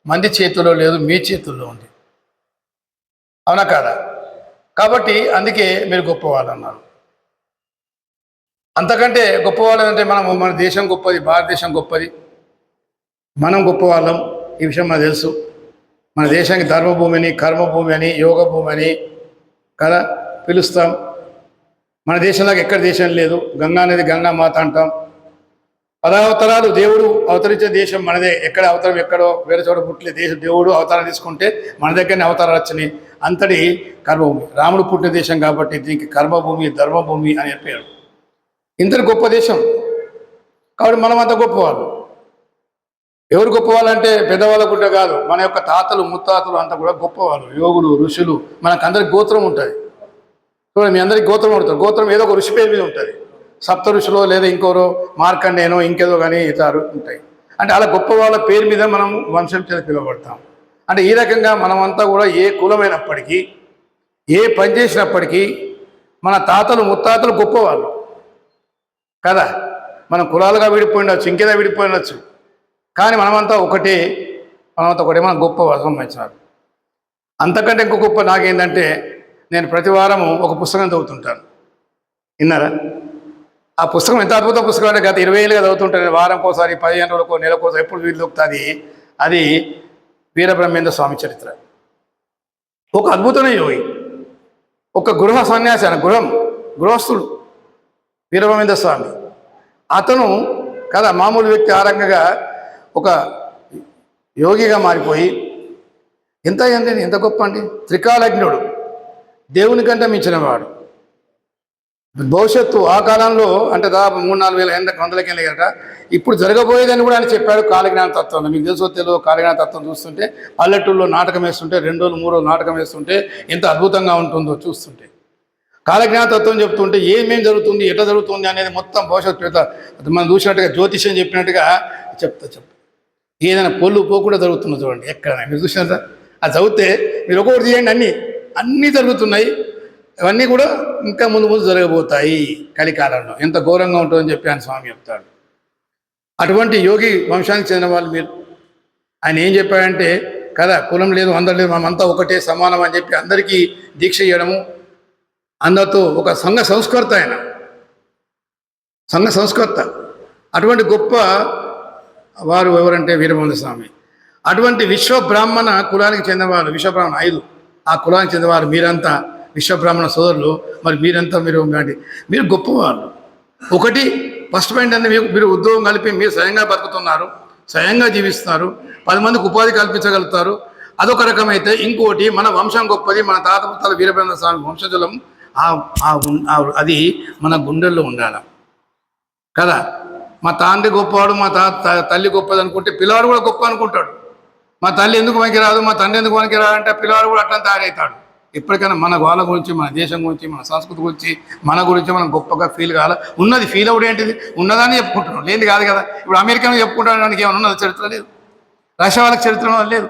మంది చేతుల్లో లేదు, మీ చేతుల్లో ఉంది. అవునా కాదా? కాబట్టి అందుకే మీరు గొప్పవాళ్ళు అన్నారు. అంతకంటే గొప్పవాళ్ళు అంటే మన దేశం గొప్పది, భారతదేశం గొప్పది, మనం గొప్పవాళ్ళం. ఈ విషయం మనకు తెలుసు. మన దేశానికి ధర్మభూమి అని, కర్మభూమి అని, యోగ భూమి అని కదా పిలుస్తాం. మన దేశంలాగా ఎక్కడ దేశం లేదు. గంగా అనేది గంగా మాత అంటాం. పదావతారాలు దేవుడు అవతరించే దేశం మనదే. ఎక్కడ అవతారం ఎక్కడో వేరే చోట పుట్టలే. దేవుడు అవతారం తీసుకుంటే మన దగ్గరనే అవతారాలు వచ్చినాయి. అంతటి కర్మభూమి. రాముడు పుట్టిన దేశం కాబట్టి దీనికి కర్మభూమి, ధర్మభూమి అని పేరు. ఇంతటి గొప్ప దేశం కాబట్టి మనం అంత గొప్పవాళ్ళు. ఎవరు గొప్పవాళ్ళంటే పెద్దవాళ్ళ గుడ్డ కాదు, మన యొక్క తాతలు ముత్తాతలు అంతా కూడా గొప్పవాళ్ళు, యోగులు, ఋషులు. మనకు అందరికి గోత్రం ఉంటుంది. చూడండి, మీ అందరికి గోత్రం ఉంటుంది. గోత్రం ఏదో ఒక ఋషి పేరు మీద ఉంటుంది. సప్త ఋషులో లేదా ఇంకోరో మార్కండేనో ఇంకేదో కానీ ఇతరు ఉంటాయి. అంటే అలా గొప్ప వాళ్ళ పేరు మీద మనం వంశం చేత పిలువబడతాం. అంటే ఈ రకంగా మనమంతా కూడా ఏ కులమైనప్పటికీ, ఏ పని చేసినప్పటికీ మన తాతలు ముత్తాతలు గొప్పవాళ్ళు కదా. మనం కులాలుగా విడిపోయినచ్చు, ఇంకేదా విడిపోయినచ్చు, కానీ మనమంతా ఒకటే. మనం గొప్ప సంబంధించినారు. అంతకంటే ఇంకో గొప్ప నాకేంటంటే, నేను ప్రతి వారము ఒక పుస్తకం చదువుతుంటాను. విన్నారా? ఆ పుస్తకం ఎంత అద్భుత పుస్తకం అంటే గత 20 ఏళ్ళుగా చదువుతుంటాను. వారంకోసారి, 15 రోజులకో, నెలకోసారి, ఎప్పుడు వీలు దొరుకుతుంది. అది వీరబ్రహ్మేంద్ర స్వామి చరిత్ర. ఒక అద్భుతమైన యోగి, ఒక గృహ సన్యాసి, గృహస్థుడు వీరబ్రహ్మేంద్ర స్వామి. అతను కదా మామూలు వ్యక్తి ఆ రకంగా ఒక యోగిగా మారిపోయి ఎంత గొప్ప అండి. త్రికాలజ్ఞుడు, దేవుని కంటే మించినవాడు. భవిష్యత్తు ఆ కాలంలో అంటే దాదాపు 3-4 వేల వందలకి వెళ్ళగట ఇప్పుడు జరగబోయేదని కూడా ఆయన చెప్పాడు. కాలజ్ఞాన తత్వం మీకు తెలుసో తెలియదు. కాలజ్ఞాన తత్వం చూస్తుంటే పల్లెటూళ్ళలో నాటకం వేస్తుంటే 2 రోజులు 3 రోజులు నాటకం వేస్తుంటే ఎంత అద్భుతంగా ఉంటుందో చూస్తుంటే. కాలజ్ఞాన తత్వం చెప్తుంటే ఏమేం జరుగుతుంది, ఎట్లా జరుగుతుంది అనేది మొత్తం భవిష్యత్తు మనం చూసినట్టుగా జ్యోతిష్యం చెప్పినట్టుగా చెప్తా. ఏదైనా పొల్లు పోకుండా జరుగుతుందో చూడండి. ఎక్కడైనా మీరు చూసినారా? అది చదివితే మీరు ఒక్కొక్కటి చేయండి, అన్నీ జరుగుతున్నాయి. అవన్నీ కూడా ఇంకా ముందు జరగబోతాయి కలికాలంలో. ఎంత ఘోరంగా ఉంటుందని చెప్పి ఆయన స్వామి చెప్తాడు. అటువంటి యోగి వంశానికి చెందిన వాళ్ళు మీరు. ఆయన ఏం చెప్పాడంటే కదా, కులం లేదు, అందరం లేదు, మనమంతా ఒకటే సమానం అని చెప్పి అందరికీ దీక్ష చేయడము, అందరితో ఒక సంఘ సంస్కర్త. ఆయన సంఘ సంస్కర్త. అటువంటి గొప్ప వారు ఎవరంటే వీరబ్రహ్మేంద్ర స్వామి. అటువంటి విశ్వబ్రాహ్మణ కులానికి చెందినవారు, విశ్వబ్రాహ్మణ 5 ఆ కులానికి చెందినవారు మీరంతా విశ్వబ్రాహ్మణ సోదరులు. మరి మీరంతా మీరు గొప్పవాళ్ళు. ఒకటి ఫస్ట్ పాయింట్ అంటే మీరు ఉద్యోగం కలిపి మీరు స్వయంగా బతుకుతున్నారు, స్వయంగా జీవిస్తున్నారు, 10 మందికి ఉపాధి కల్పించగలుగుతారు. అదొక రకమైతే ఇంకోటి మన వంశం గొప్పది. మన తాత ముత్తాత వీరబ్రహ్మేంద్ర స్వామి వంశజలం అది మన గుండెల్లో ఉండాలి కదా. మా తండ్రి గొప్పవాడు, మా తల్లి గొప్పది అనుకుంటే పిల్లవాడు కూడా గొప్ప అనుకుంటాడు. మా తల్లి ఎందుకు మనకి రాదు, మా తండ్రి ఎందుకు మనకి రాదంటే పిల్లవాడు కూడా అట్లా తయారవుతాడు. ఎప్పటికైనా మన వాళ్ళ గురించి, మన దేశం గురించి, మన సంస్కృతి గురించి, మన గురించి మనం గొప్పగా ఫీల్ కావాలి. ఉన్నది ఫీల్ అవుట్ ఏంటిది, ఉన్నదాన్ని చెప్పుకుంటున్నాం, లేని కాదు కదా. ఇప్పుడు అమెరికాలో చెప్పుకుంటానికి ఏమైనా ఉన్నది? చరిత్ర లేదు. రష్యా వాళ్ళకి చరిత్ర లేదు.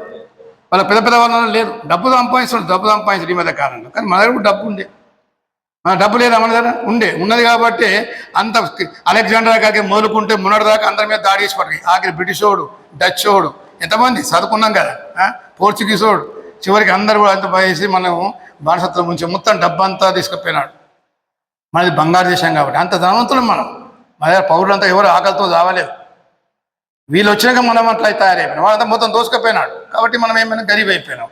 వాళ్ళ పెద్ద వాళ్ళ లేదు. డబ్బు సంపాదించడం ఈ మధ్య కాలంలో. కానీ మన దగ్గర డబ్బు ఉండే, మన డబ్బు లేదా మన దగ్గర ఉన్నది కాబట్టి అంత అలెగ్జాండర్ కాకే మొదలుకుంటే మొన్నటిదాకా అందరి మీద దాడి చేసి పట్టుకు ఆఖరి బ్రిటిషోడు, డచ్చోడు, ఎంతమంది చదువుకున్నాం కదా, పోర్చుగీసోడు, చివరికి అందరూ కూడా అంత వేసి మనం బానిసత్వం నుంచి మొత్తం డబ్బంతా తీసుకుపోయినాడు. మనది బంగారు దేశం కాబట్టి అంత ధనవంతులం మనం. మన దగ్గర పౌరులంతా ఎవరు ఆకలితో చావలేదు. వీళ్ళు వచ్చినాక మనం అట్లా తయారైపోయినాం. వాళ్ళంతా మొత్తం దోసుకుపోయినాడు కాబట్టి మనం ఏమైనా గరీబ్ అయిపోయినాం.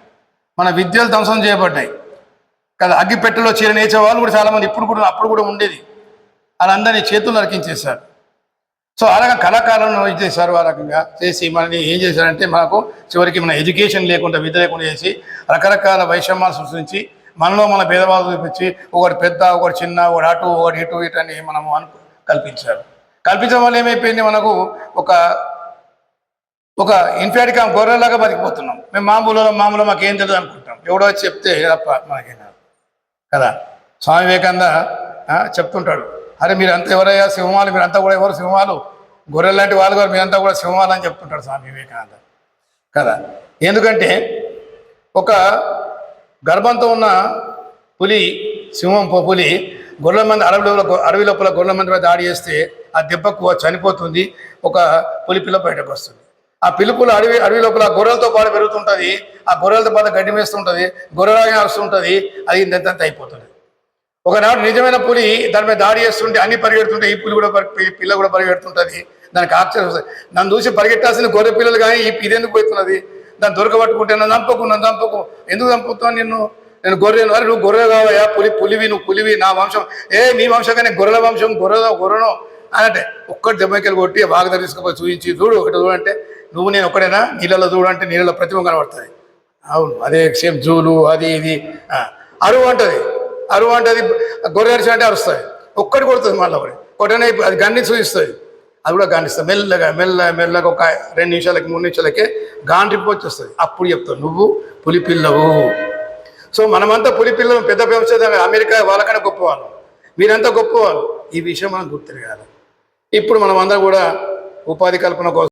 మన విద్యలు ధ్వంసం చేయబడ్డాయి కదా. అగ్గిపెట్టెలో చీర నేర్చే వాళ్ళు కూడా చాలామంది అప్పుడు కూడా ఉండేది. వాళ్ళందరినీ చేతులు నరికించేశారు. సో ఆ రకంగా కళాకారులను ఇది చేశారు. ఆ రకంగా చేసి మనని ఏం చేశారంటే మనకు చివరికి మన ఎడ్యుకేషన్ లేకుండా, విద్య లేకుండా చేసి రకరకాల వైషమ్యాలు సృష్టించి మనలో మన భేదభావాలు చూపించి ఒకటి పెద్ద, ఒకటి చిన్న, ఒకటి అటు, ఒకటి ఇటు అని మనము కల్పించారు. కల్పించడం వల్ల ఏమైపోయింది, మనకు ఒక ఇన్ఫాక్ట్గా గొర్రెలాగా బతికిపోతున్నాం. మేము మామూలు మాకేం తెలియదు అనుకుంటాం. ఎవడో చెప్తే తప్ప మనకేనా కదా. స్వామి వివేకానంద చెప్తుంటాడు, అరే మీరంతా ఎవరయ్యా సింహాలు, మీరంతా కూడా ఎవరు సింహాలు, గొర్రెలు లాంటి వాళ్ళు కూడా మీరంతా కూడా సింహాలు అని చెప్తుంటాడు స్వామి వివేకానంద కదా. ఎందుకంటే ఒక గర్భంతో ఉన్న పులి గొర్రెల మంది అడవి లోపల గొర్రెల మంది మీద దాడి చేస్తే ఆ దెబ్బకు చనిపోతుంది. ఒక పులి పిల్ల బయటకు వస్తుంది. ఆ పిలుపులు అడవి లోపల గొర్రెలతో పాటు పెరుగుతుంటుంది, ఆ గొర్రెలతో పాటు గడ్డి వేస్తుంటుంది, గొర్రెలాగా అరుస్తుంటుంది, అది ఇంత అయిపోతుంది. ఒకనాడు నిజమైన పులి దాని మీద దాడి చేస్తుంటే అన్ని పరిగెడుతుంటే ఈ పులి కూడా పిల్ల కూడా పరిగెడుతుంటుంది. దానికి ఆశ్చర్యం వస్తుంది. నన్ను చూసి పరిగెట్టాల్సిన గొర్రె పిల్లలు కానీ ఇదెందుకు పోతున్నది, దాన్ని దొరకబట్టుకుంటే నన్ను చంపకు ఎందుకు చంపుతాను నేను గొర్రెను. అరే నువ్వు గొర్రె కావయా, పులివి నువ్వు పులివి, నా వంశం మీ వంశం కానీ గొర్రెల వంశం గొర్రెను అంటే ఒక్కటి దెబ్బకెళ్ళి కొట్టి బాగా తీసుకుపోయి చూపించి చూడు ఒకటి చూడంటే నువ్వు నేను ఒక్కడైనా నీళ్ళలో చూడంటే నీళ్ళలో ప్రతిమ కనబడుతుంది. అవును అదే సేమ్ జూలు అది ఇది అరువు అంటది గొర్రె అరిచి అంటే అరుస్తుంది, ఒక్కటి కొడుతుంది మళ్ళీ ఒకటి కొట్టనే అది గండి చూపిస్తుంది, అది కూడా గాండిస్తుంది. మెల్లగా ఒక 2 నిమిషాలకి 3 నిమిషాలకే గాండ్రింపు వచ్చేస్తుంది. అప్పుడు చెప్తావు నువ్వు పులి పిల్లవు. సో మనమంతా పులి పిల్లలు, పెద్ద వ్యవసాయ అమెరికా వాళ్ళకన్నా గొప్పవాళ్ళు, మీరంతా గొప్పవాళ్ళు. ఈ విషయం మనం గుర్తిరగాలి. ఇప్పుడు మనం అందరం కూడా ఉపాధి కల్పన కోసం